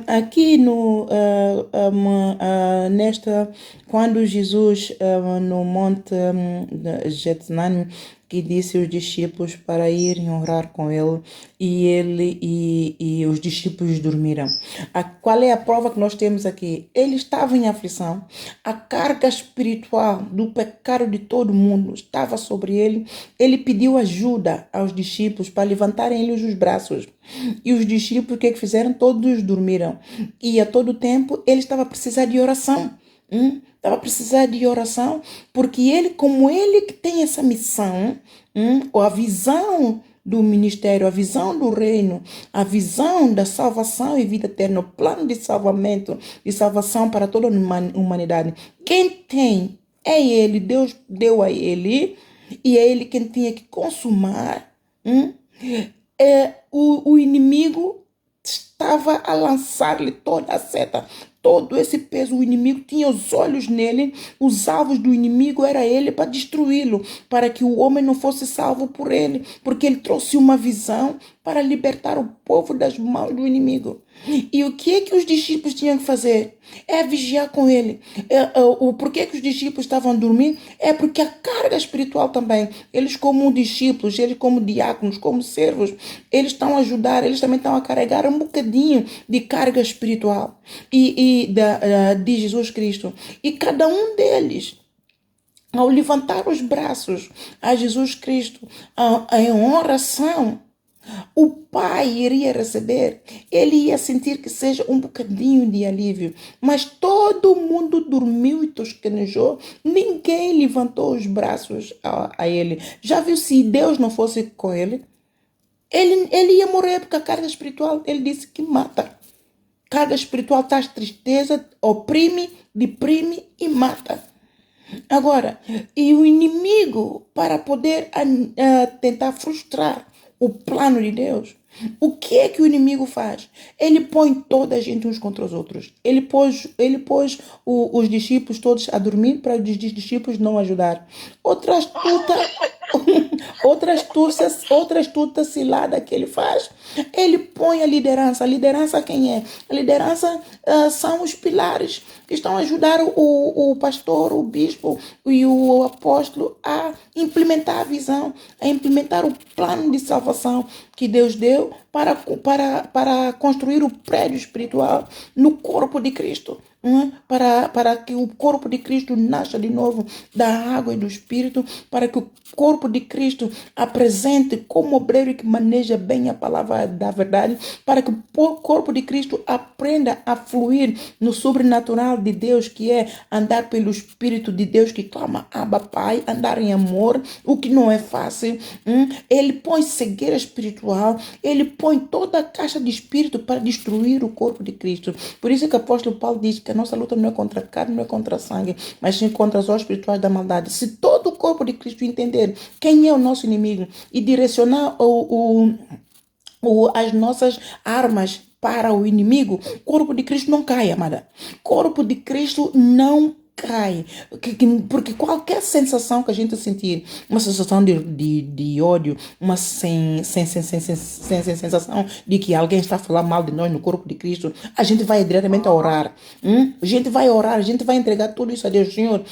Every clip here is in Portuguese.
Aqui no, nesta, quando Jesus no monte de Getsemane, que disse aos discípulos para irem orar com ele, e os discípulos dormiram. Qual é a prova que nós temos aqui? Ele estava em aflição, a carga espiritual do pecado de todo mundo estava sobre ele. Ele pediu ajuda aos discípulos para levantarem eles os braços. E os discípulos, o que fizeram? Todos dormiram. E a todo tempo ele estava a precisar de oração. Estava a precisar de oração, porque ele, como ele que tem essa missão, ou a visão do ministério, a visão do reino, a visão da salvação e vida eterna, o plano de salvamento e salvação para toda a humanidade. Quem tem é ele, Deus deu a ele, e é ele quem tinha que consumar. O inimigo estava a lançar-lhe toda a seta, todo esse peso. O inimigo tinha os olhos nele, os alvos do inimigo era ele para destruí-lo, para que o homem não fosse salvo por ele, porque ele trouxe uma visão para libertar o povo das mãos do inimigo. E o que é que os discípulos tinham que fazer? É vigiar com ele. O porquê que os discípulos estavam a dormir? É porque a carga espiritual também, eles como discípulos, eles como diáconos, como servos, eles estão a ajudar, eles também estão a carregar um bocadinho de carga espiritual de Jesus Cristo. E cada um deles, ao levantar os braços a Jesus Cristo em oração, o pai iria receber, ele ia sentir que seja um bocadinho de alívio, mas todo mundo dormiu e tosquenejou, ninguém levantou os braços a ele. Já viu, se Deus não fosse com ele, ele ia morrer, porque a carga espiritual, ele disse que mata. Carga espiritual traz tristeza, oprime, deprime e mata. Agora, e o inimigo, para poder tentar frustrar o plano de Deus, o que é que o inimigo faz? Ele põe toda a gente uns contra os outros. Ele pôs os discípulos todos a dormir para os discípulos não ajudar. Outra astuta cilada que ele faz. Ele põe a liderança. A liderança quem é? A liderança são os pilares que estão a ajudar o pastor, o bispo e o apóstolo a implementar a visão, a implementar o plano de salvação que Deus deu para construir o prédio espiritual no corpo de Cristo. Para que o corpo de Cristo nasça de novo da água e do Espírito, para que o corpo de Cristo apresente como obreiro que maneja bem a palavra da verdade, para que o corpo de Cristo aprenda a fluir no sobrenatural de Deus, que é andar pelo Espírito de Deus, que clama Abba Pai, andar em amor, o que não é fácil. Ele põe cegueira espiritual, ele põe toda a caixa de espírito para destruir o corpo de Cristo. Por isso que o apóstolo Paulo diz que a nossa luta não é contra a carne, não é contra a sangue, mas sim contra as obras espirituais da maldade. Se todo o corpo de Cristo entender quem é o nosso inimigo e direcionar as nossas armas para o inimigo, o corpo de Cristo não cai, amada. Corpo de Cristo não cai, porque qualquer sensação que a gente sentir, uma sensação de ódio, uma sensação de que alguém está a falar mal de nós no corpo de Cristo, a gente vai diretamente a orar. A gente vai orar, a gente vai entregar tudo isso a Deus. Senhor,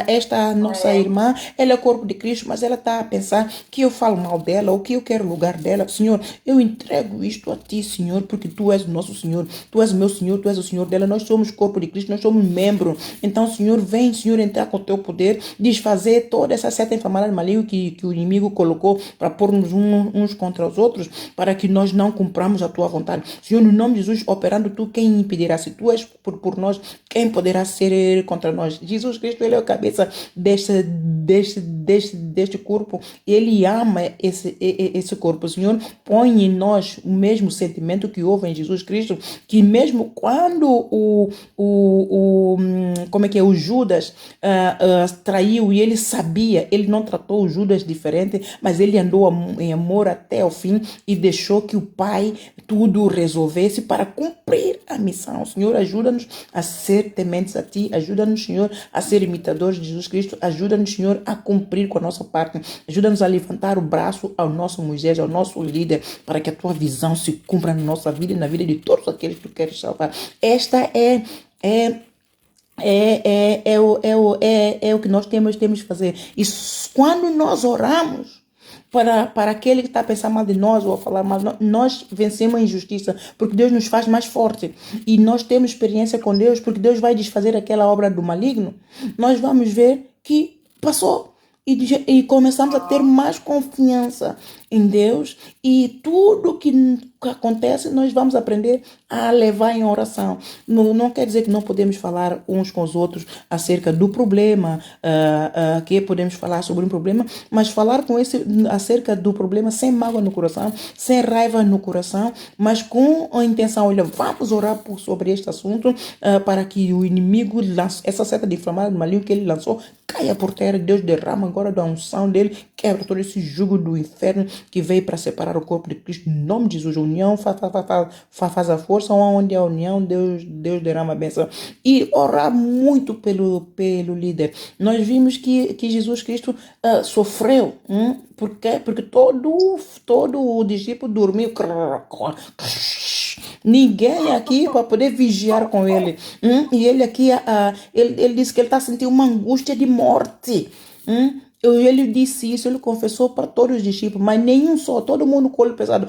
esta nossa irmã, ela é o corpo de Cristo, mas ela está a pensar que eu falo mal dela ou que eu quero o lugar dela. Senhor, eu entrego isto a ti, Senhor, porque tu és o nosso Senhor, tu és o meu Senhor, tu és o Senhor dela. Nós somos corpo de Cristo, nós somos membro. Então, Senhor, vem, Senhor, entrar com o teu poder, desfazer toda essa seta inflamada maligna que o inimigo colocou para pôr-nos uns contra os outros, para que nós não cumpramos a tua vontade. Senhor, no nome de Jesus, operando tu, quem impedirá? Se tu és por nós, quem poderá ser contra nós? Jesus Cristo, ele é a cabeça deste corpo, ele ama esse corpo. Senhor, põe em nós o mesmo sentimento que houve em Jesus Cristo, que mesmo quando como é que é, os Judas traiu e ele sabia, ele não tratou o Judas diferente, mas ele andou em amor até o fim e deixou que o Pai tudo resolvesse para cumprir a missão. Senhor, ajuda-nos a ser tementes a Ti, ajuda-nos, Senhor, a ser imitadores de Jesus Cristo, ajuda-nos, Senhor, a cumprir com a nossa parte, ajuda-nos a levantar o braço ao nosso Moisés, ao nosso líder, para que a Tua visão se cumpra na nossa vida e na vida de todos aqueles que Tu queres salvar. Esta é o que nós temos de fazer. E quando nós oramos para aquele que está a pensar mal de nós ou a falar mal, nós vencemos a injustiça, porque Deus nos faz mais forte. E nós temos experiência com Deus, porque Deus vai desfazer aquela obra do maligno. Nós vamos ver que passou. E começamos a ter mais confiança em Deus, e tudo que acontece nós vamos aprender a levar em oração. Não quer dizer que não podemos falar uns com os outros acerca do problema, que podemos falar sobre um problema, mas falar acerca do problema sem mágoa no coração, sem raiva no coração, mas com a intenção, olha, vamos orar sobre este assunto, para que o inimigo, essa seta de inflamada do maligno que ele lançou, caia por terra. Deus derrama agora da unção dele, quebra todo esse jugo do inferno que veio para separar o corpo de Cristo. Em nome de Jesus, a união faz a força, onde há união, Deus derrama a bênção. E orar muito pelo líder. Nós vimos que Jesus Cristo sofreu. Por quê? Porque todo o discípulo dormiu. Ninguém aqui para poder vigiar com ele. E ele aqui, ele disse que ele está sentindo uma angústia de morte. Ele disse isso, ele confessou para todos os discípulos, mas nenhum só, todo mundo com o olho pesado.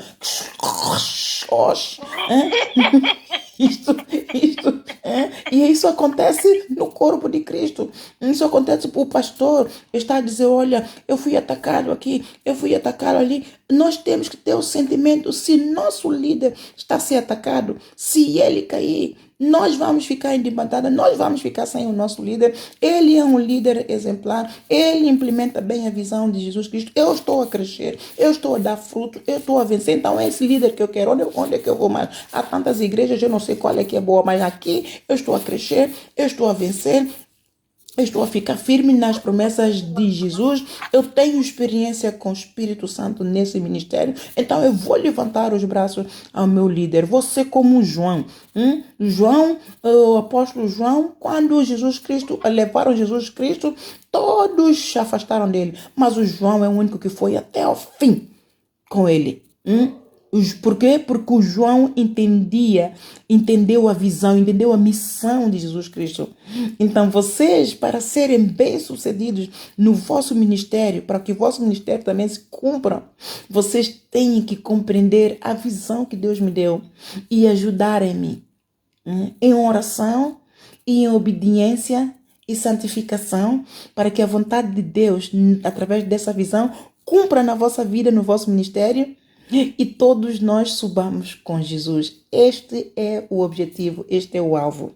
E isso acontece no corpo de Cristo. Isso acontece para o pastor. Está a dizer, olha, eu fui atacado aqui, eu fui atacado ali. Nós temos que ter o sentimento, se nosso líder está a ser atacado, se ele cair, nós vamos ficar em desbandada, nós vamos ficar sem o nosso líder. Ele é um líder exemplar, ele implementa bem a visão de Jesus Cristo. Eu estou a crescer, eu estou a dar fruto, eu estou a vencer. Então é esse líder que eu quero. Onde é que eu vou mais? Há tantas igrejas, eu não sei qual é que é boa, mas aqui eu estou a crescer, eu estou a vencer. Eu estou a ficar firme nas promessas de Jesus. Eu tenho experiência com o Espírito Santo nesse ministério. Então eu vou levantar os braços ao meu líder. Você como João. O apóstolo João, quando levaram Jesus Cristo, todos se afastaram dele. Mas o João é o único que foi até o fim com ele. Por quê? Porque o João entendeu a visão, entendeu a missão de Jesus Cristo. Então vocês, para serem bem-sucedidos no vosso ministério, para que o vosso ministério também se cumpra, vocês têm que compreender a visão que Deus me deu e ajudarem-me em oração e em obediência e santificação, para que a vontade de Deus, através dessa visão, cumpra na vossa vida, no vosso ministério, e todos nós subamos com Jesus. Este é o objetivo, este é o alvo.